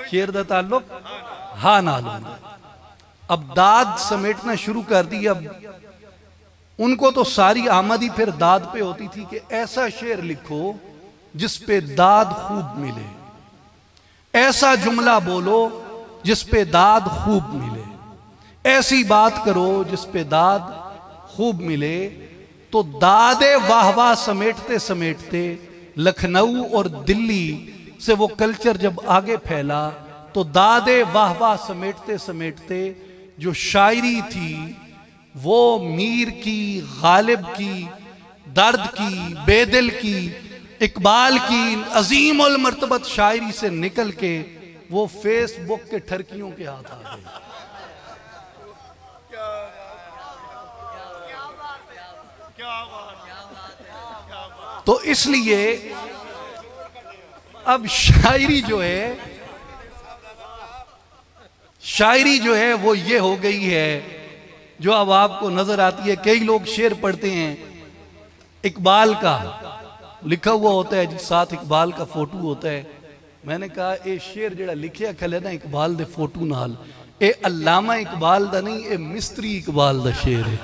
शेर दा ताल्लुक हा नाल हुंदा। अब दाद समेटना शुरू कर दी। अब उनको तो सारी आमदी फिर दाद पे होती थी कि ऐसा शेर लिखो जिस पे दाद खूब मिले, ऐसा जुमला बोलो जिस पे दाद खूब मिले, ऐसी बात करो जिस पे दाद खूब मिले। तो दादे वाह वाह समेटते समेटते लखनऊ और दिल्ली से वो कल्चर जब आगे फैला तो दादे वाह वाह समेटते समेटते जो शायरी थी वो मीर की, गालिब की, दर्द की, बेदिल की, इकबाल की अजीम उल मर्तबत शायरी से निकल के वो फेसबुक के ठरकियों के हाथ आ गई। तो इसलिए अब शायरी जो है वो ये हो गई है जो अब आपको नजर आती है। कई लोग शेर पढ़ते हैं, इकबाल का लिखा हुआ होता है जी, साथ इकबाल का फोटो होता है। मैंने कहा ये शेर जेड़ा लिखिया खले ना इकबाल दे फोटो नाल, ये अल्लामा इकबाल दा नहीं, ये मिस्त्री इकबाल दा शेर है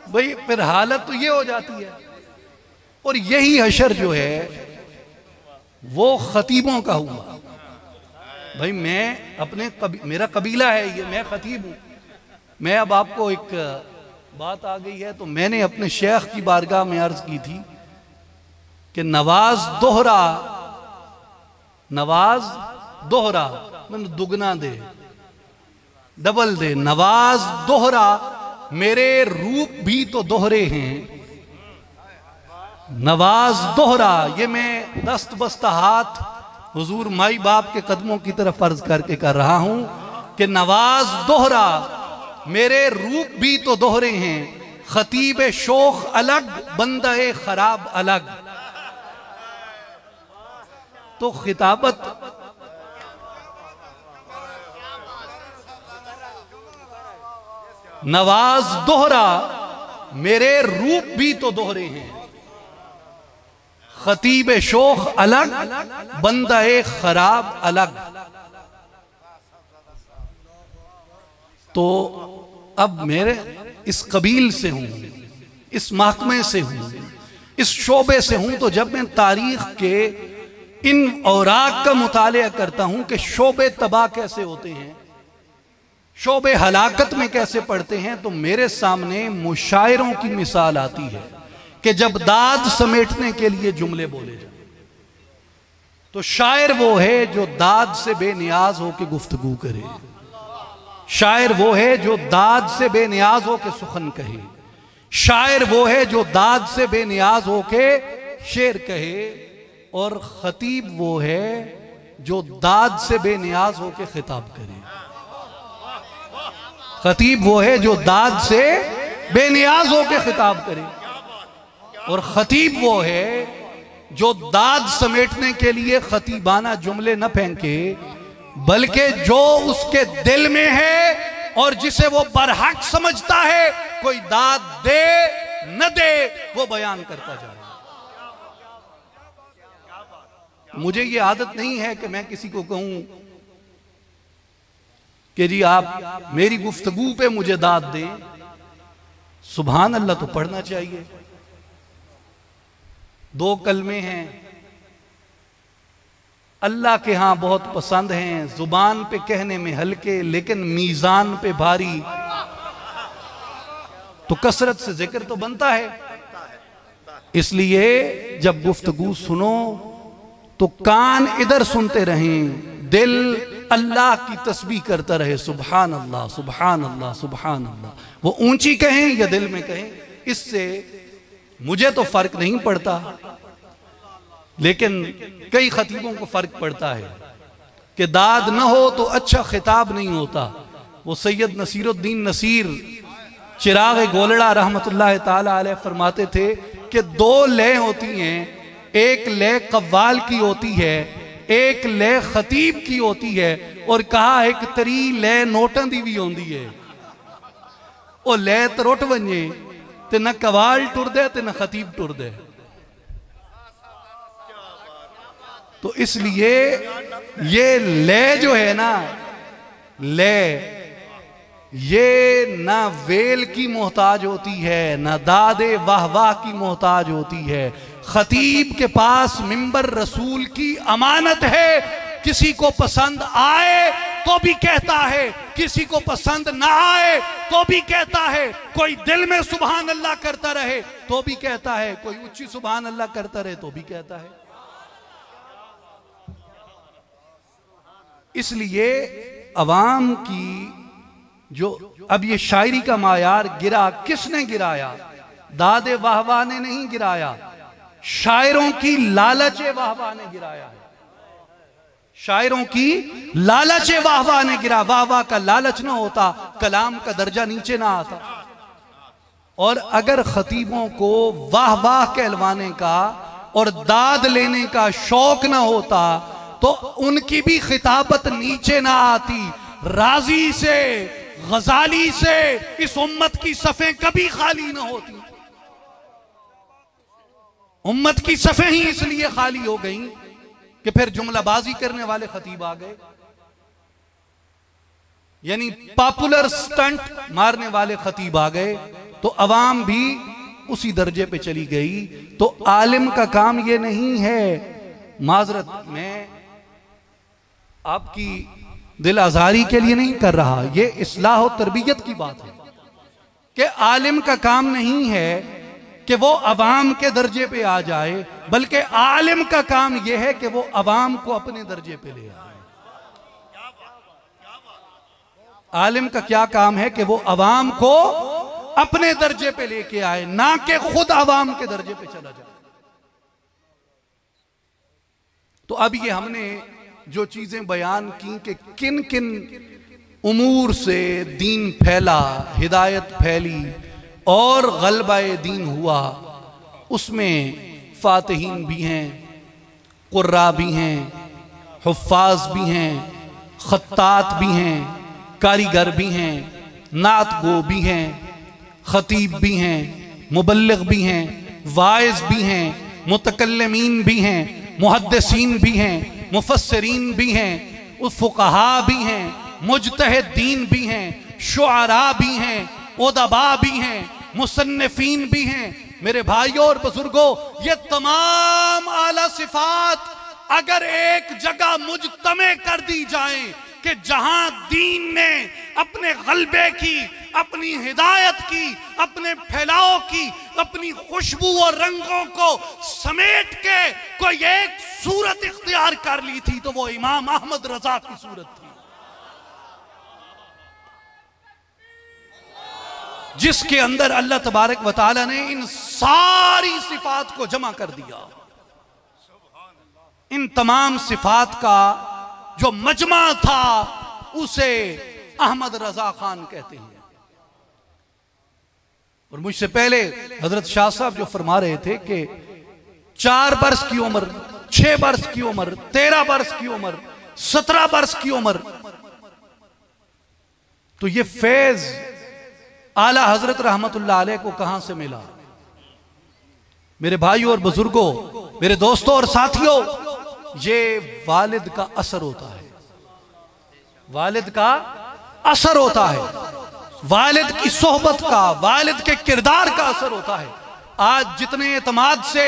भाई। फिर हालत तो ये हो जाती है। और यही हशर जो है वो खतीबों का हुआ। भाई मैं अपने मेरा कबीला है ये, मैं खतीब हूं। मैं अब आपको एक बात आ गई है तो मैंने अपने शेख की बारगाह में अर्ज की थी कि नवाज दोहरा मैंने दुगना दे, डबल दे। नवाज दोहरा मेरे रूप भी तो दोहरे हैं, नवाज दोहरा। ये मैं दस्त बस्ता हाथ हुजूर माई बाप के कदमों की तरफ अर्ज करके कर रहा हूं कि नवाज दोहरा मेरे रूप भी तो दोहरे हैं, खतीब शोख अलग, बंदे खराब अलग। तो खिताबत नवाज दोहरा मेरे रूप भी तो दोहरे हैं, खतीब शोख अलग, बंदे खराब अलग। तो अब मेरे इस कबील से हूं, इस महकमे से हूं, इस शोबे से हूं। तो जब मैं तारीख के इन औराक का मुतालिया करता हूं कि शोबे तबाह कैसे होते हैं, शोबे हलाकत में कैसे पड़ते हैं, तो मेरे सामने मुशायरों की मिसाल आती है कि जब दाद समेटने के लिए जुमले बोले जाए तो शायर वो है जो दाद से बेनियाज होकर गुफ्तगू करे, शायर वो है जो दाद से बेनियाज होकर सुखन कहे, शायर वो है जो दाद से बेनियाज होकर शेर कहे, और खतीब वो है जो दाद से बेनियाज होकर खिताब करे। खतीब वो है जो दाद से बेनियाज होकर खिताब करे, और खतीब वो है जो दाद समेटने के लिए खतीबाना जुमले न फेंके, बल्कि जो उसके दिल में है और जिसे वो बरहक समझता है, कोई दाद दे न दे वो बयान करता जा रहा है। मुझे ये आदत नहीं है कि मैं किसी को कहूं कि जी आप मेरी गुफ्तगू पे मुझे दाद दें। सुभान अल्लाह तो पढ़ना चाहिए। 2 कलमे हैं, अल्लाह के यहां बहुत पसंद हैं, जुबान पे कहने में हल्के लेकिन मीजान पे भारी। तो कसरत से जिक्र तो बनता है, इसलिए जब गुफ्तगू सुनो तो कान इधर सुनते रहें, दिल अल्लाह की तस्बीह करता रहे, सुभान अल्लाह सुभान अल्लाह सुभान अल्लाह। वो ऊंची कहें या दिल में कहें, इससे मुझे तो फर्क नहीं पड़ता, लेकिन कई खतीबों को फर्क पड़ता है कि दाद ना हो तो अच्छा खिताब नहीं होता। वो सैयद नसीरुद्दीन नसीर चिराग गोलड़ा रहमतुल्लाह ताला अलैह फरमाते थे कि 2 लय होती हैं, एक लय कव्वाल की होती है, एक लय खतीब की होती है, और कहा एक तरी लय नोटां दी भी होती है। वो लय त्रुट वजे ते न कवाल टुरदे ते न खतीब टुरदे। तो इसलिए ये ले जो है ना, ले ये ना वेल की मोहताज होती है, ना दादे वाह वाह की मोहताज होती है। खतीब के पास मिंबर रसूल की अमानत है। किसी को पसंद आए तो भी कहता है, किसी को पसंद ना आए तो भी कहता है। कोई दिल में सुभान अल्लाह करता रहे तो भी कहता है, कोई ऊंची सुभान अल्लाह करता रहे तो भी कहता है। इसलिए अवाम की जो अब ये शायरी का मायार गिरा, किसने गिराया? दादे वाहवाह ने नहीं गिराया, शायरों की लालचे वाहवाह ने गिराया है। शायरों की लालचे वाहवाह ने गिरा। वाहवाह का लालच ना होता, कलाम का दर्जा नीचे ना आता। और अगर खतीबों को वाह वाह कहलवाने का और दाद लेने का शौक ना होता तो उनकी भी खिताबत नीचे ना आती। राजी से, गजाली से इस उम्मत की सफ़ें कभी खाली ना होती। उम्मत की सफ़ें ही इसलिए खाली हो गई कि फिर जुमलाबाजी करने वाले खतीब आ गए, यानी पॉपुलर स्टंट मारने वाले खतीब आ गए, तो अवाम भी उसी दर्जे पे चली गई। तो आलिम का काम ये नहीं है, माजरत मैं आपकी दिल आजारी के लिए नहीं कर रहा, ये इस्लाह और तरबियत की बात है कि आलिम का काम नहीं है कि वो अवाम के दर्जे पे आ जाए, बल्कि आलिम का काम यह है कि वो अवाम को अपने दर्जे पे ले आए। आलिम का क्या काम है कि वो अवाम को अपने दर्जे पे लेके आए, ना कि खुद अवाम के दर्जे पे चला जाए। तो अब ये हमने जो चीजें बयान की कि किन किन उमूर से दीन फैला, हिदायत फैली और गलबाए दीन हुआ, उसमें फातिहीन भी हैं, कुर्रा भी हैं, हुफ्फाज भी हैं, खत्तात भी हैं, कारीगर भी हैं, नात गो भी हैं, खतीब भी हैं, मुबल्लिग भी हैं, वाइज भी हैं, मुतकल्लिमीन भी हैं, मुहद्दिसीन भी हैं, मुफस्सिरीन भी हैं, फुक़हा भी हैं, मुज्तहिदीन भी हैं, शुआरा भी हैं, उदबा भी हैं, मुसन्निफीन भी हैं। मेरे भाइयों और बुजुर्गों, ये तमाम आला सिफात अगर एक जगह मुजतमे कर दी जाएं कि जहां दीन ने अपने गलबे की, अपनी हिदायत की, अपने फैलाव की, अपनी खुशबू और रंगों को समेट के कोई एक सूरत इख्तियार कर ली थी, तो वो इमाम अहमद रजा की सूरत थी, जिसके अंदर अल्लाह तबारक व तआला ने इन सारी सिफात को जमा कर दिया। इन तमाम सिफात का जो मजमा था उसे अहमद रजा खान कहते हैं। और मुझसे पहले हजरत शाह साहब जो फरमा रहे थे कि 4 बरस की उम्र, 6 बरस की उम्र, 13 बरस की उम्र, 17 बरस की उम्र, तो ये फैज आला हजरत रहमतुल्लाह अलैह को कहां से मिला? मेरे भाइयों और बुजुर्गों, मेरे दोस्तों और साथियों, ये वालिद का असर होता है, वालिद का असर होता है, वालिद की सोहबत का, वालिद के किरदार का असर होता है। आज जितने एतमाद से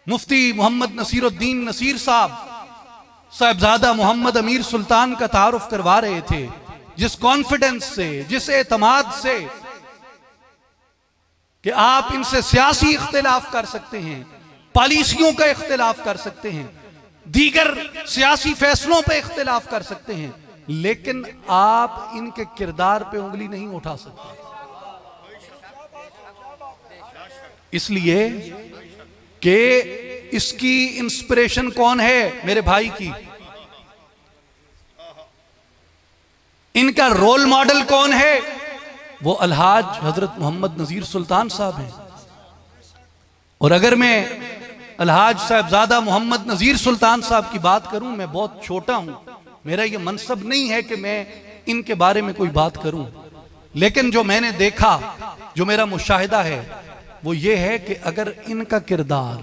मुफ्ती मोहम्मद नसीरुद्दीन नसीर साहबजादा मोहम्मद अमीर सुल्तान का तारुफ करवा रहे थे, जिस कॉन्फिडेंस से, जिस एतमाद से कि आप इनसे सियासी इख्तिलाफ कर सकते हैं, पॉलिसियों का इख्तिलाफ कर सकते हैं, दीगर सियासी फैसलों पे इख्तिलाफ कर सकते हैं, लेकिन आप इनके किरदार पे उंगली नहीं उठा सकते। इसलिए कि इसकी इंस्पिरेशन कौन है? मेरे भाई की। इनका रोल मॉडल कौन है? वो अलहाज हजरत मोहम्मद नजीर सुल्तान साहब हैं। और अगर मैं अलहाज साहबजादा मोहम्मद नजीर सुल्तान साहब की बात करूं, मैं बहुत छोटा हूं, मेरा ये मनसब नहीं है कि मैं इनके बारे में कोई बात करूं, लेकिन जो मैंने देखा, जो मेरा मुशाहिदा है, वो ये है कि अगर इनका किरदार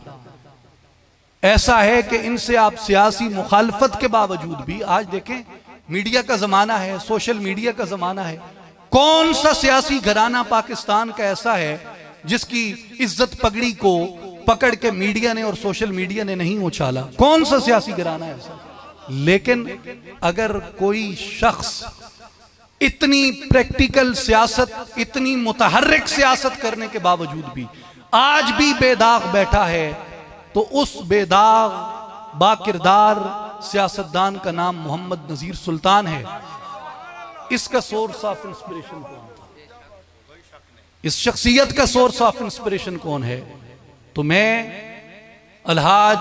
ऐसा है कि इनसे आप सियासी मुखालफत के बावजूद भी, आज देखें मीडिया का जमाना है, सोशल मीडिया का जमाना है, कौन सा सियासी घराना पाकिस्तान का ऐसा है जिसकी इज्जत पगड़ी को पकड़ के मीडिया ने और सोशल मीडिया ने नहीं उछाला? कौन सा सियासी घराना है ऐसा? लेकिन अगर कोई शख्स इतनी प्रैक्टिकल सियासत, इतनी मुतहर्रिक सियासत करने के बावजूद भी आज भी बेदाग बैठा है, तो उस बेदाग बाकिरदार सियासतदान का नाम मोहम्मद नजीर सुल्तान है। इसका सोर्स ऑफ इंस्पिरेशन कौन था? इस शख्सियत का सोर्स ऑफ इंस्पिरेशन कौन है? तो मैं अलहाज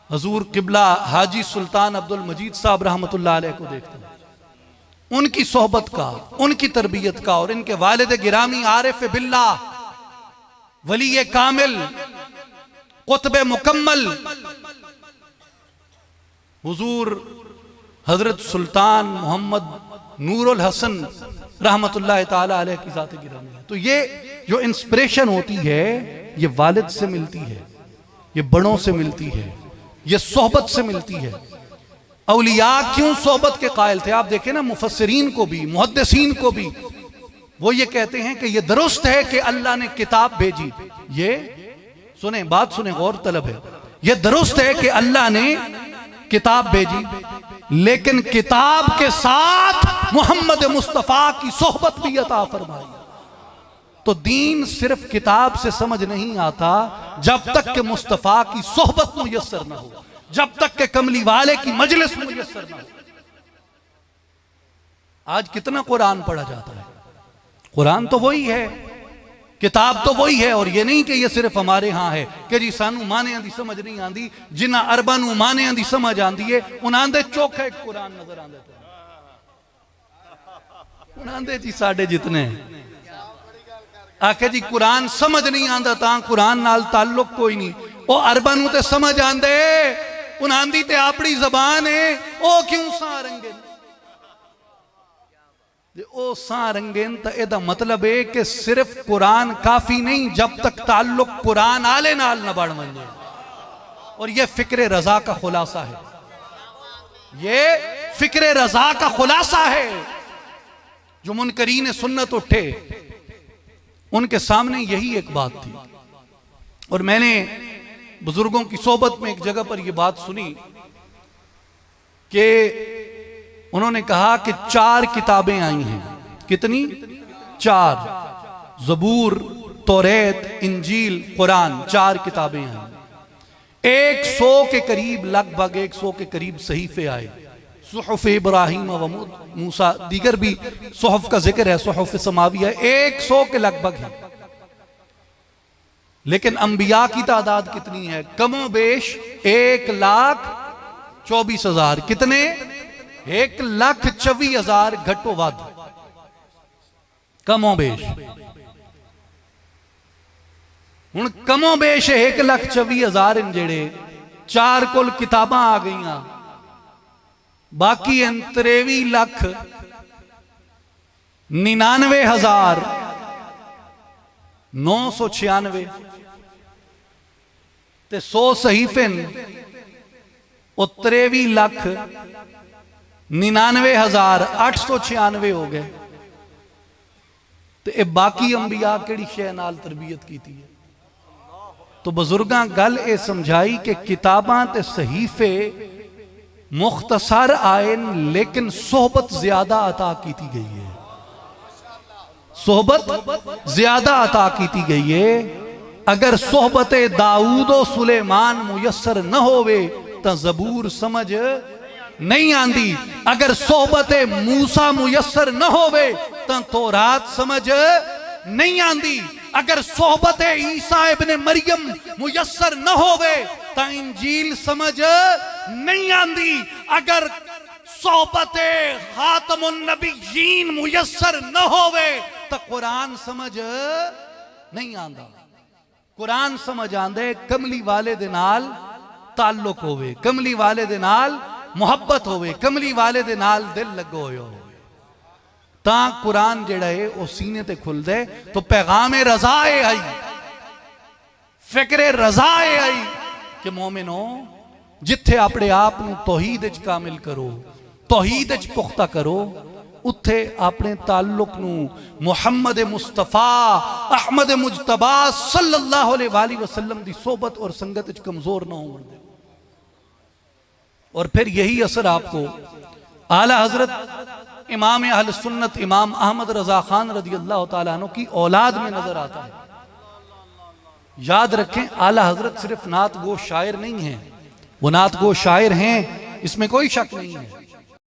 हजूर किबला हाजी सुल्तान अब्दुल मजीद साहब रहमतुल्लाह अलैह को देखता हूं, उनकी सोहबत का, उनकी तरबियत का, और इनके वालिद गिरामी आरिफ बिल्लाह, वली कामिल, कुतब मुकम्मल हुजूर हजरत सुल्तान मोहम्मद नूरुल हसन रहमतुल्लाह ताला अलैह की जात गिरामी है। तो ये जो इंस्पिरेशन होती है ये वालिद से मिलती है, ये बड़ों से मिलती है, ये सोहबत से मिलती है। औलिया क्यों सोहबत के कायल थे? आप देखें ना, मुफस्सिरीन को भी, मुहद्दिसीन को भी, वो ये कहते हैं कि ये दुरुस्त है कि अल्लाह ने किताब भेजी। ये सुने, बात सुने, गौर तलब है। ये दुरुस्त है कि अल्लाह ने किताब भेजी, लेकिन किताब के साथ मोहम्मद मुस्तफा की सोहबत भी अता फरमाई। तो दीन सिर्फ किताब से समझ नहीं आता जब तक कि मुस्तफा की सोहबत मुयस्सर ना हो, जब तक कि कमली वाले की मजलिस मुयस्सर ना हो। आज कितना कुरान पढ़ा जाता है? कुरान तो वही है, किताब तो वही है। और ये नहीं कि ये सिर्फ हमारे यहां है कि जी सानू माने दी समझ नहीं आती, जिन्ना अरबा नू माने दी समझ आती है, उन्होंने चोखे कुरान नजर आते, उन्होंने जी साढ़े जितने आखे जी कुरान समझ नहीं आता, ता कुरान नाल ताल्लुक कोई नहीं। वो अरबा नू ते समझ आंदे, उन्होंने ते अपनी जबान है, ओ क्यों सा रंगे ओ सा रंगेन। तो एदा मतलब है कि सिर्फ कुरान काफी नहीं जब तक ताल्लुक कुरान आले नाल न बढ़ मंजे। और ये फिक्र रजा का खुलासा है, ये फिक्र रजा का खुलासा है। जो मुनकरीन सुन्नत उठे उनके सामने यही एक बात थी। और मैंने बुजुर्गों की सोबत में एक जगह पर यह बात सुनी कि उन्होंने कहा कि 4 किताबें आई हैं। कितनी? 4। ज़बूर, तौरेत, इंजील, कुरान, 4 किताबें आई। 100 के करीब, लगभग 100 के करीब सहीफे आए। सुहफ़ इब्राहीम व मूसा, दीगर भी सुहफ़ का जिक्र है, सुहफ़ समाविया 100 के लगभग है। लेकिन अंबिया की तादाद कितनी है? कमो बेश 1,24,000। कितने? 1,24,000 घटो वध, कमो बेश। हुण कमो बेश 1,24,000 जेड़े 4 कुल किताबां आ गईयां, बाकी 23,99,996 ते 100 सहीफे 23,99,896 हो गए। ते बाकी अंबिया केड़ी शै नाल तरबियत की है? तो बुजुर्गां गल ये समझाई कि किताबां ते सहीफे मुख्तसर आए, लेकिन सोहबत ज्यादा अता की गई है। सोहबत ज्यादा अता की गई है। अगर सोहबत दाऊद और सुलेमान मुयस्सर न होवे तो ज़बूर समझ नहीं आंदी। अगर सोहबत मूसा मुयस्सर न होवे तो तौरात समझ नहीं आंदी। अगर सोहबत ईसा इब्ने मरियम मुयस्सर न होवे तो इंजील समझ नहीं आंदी। अगर सोहबत खातमुन नबिय्यीन मुयस्सर न होवे तो कुरान समझ नहीं आंदा। कुरान समझ आंदे कमली वाले दे नाल ताल्लुक होवे, कमली वाले दे नाल मुहब्बत होवे, कमली वाले दे नाल दिल लगो होयो ता कुरान जेड़ा है वो सीने ते खुल दे। तो पैगाम रजा आई, फिक्र रजा आई, कि मोमिनो जिथे अपने आप नूं तौहीद विच कामिल करो, तौहीद विच पुख्ता करो, उत्थे अपने ताल्लुक नूं मुहम्मद मुस्तफा अहमद मुजतबा सल्लल्लाहु अलैहि वसल्लम दी सोबत और संगत विच कमजोर ना होने दे। और फिर यही असर आपको आला हजरत इमाम अहल सुन्नत इमाम अहमद रजा खान रदी अल्लाह तआला अन्हु की औलाद में नजर आता है। याद रखें, आला हजरत सिर्फ नात गो शायर नहीं है, वो नात गो शायर हैं, इसमें कोई शक नहीं है,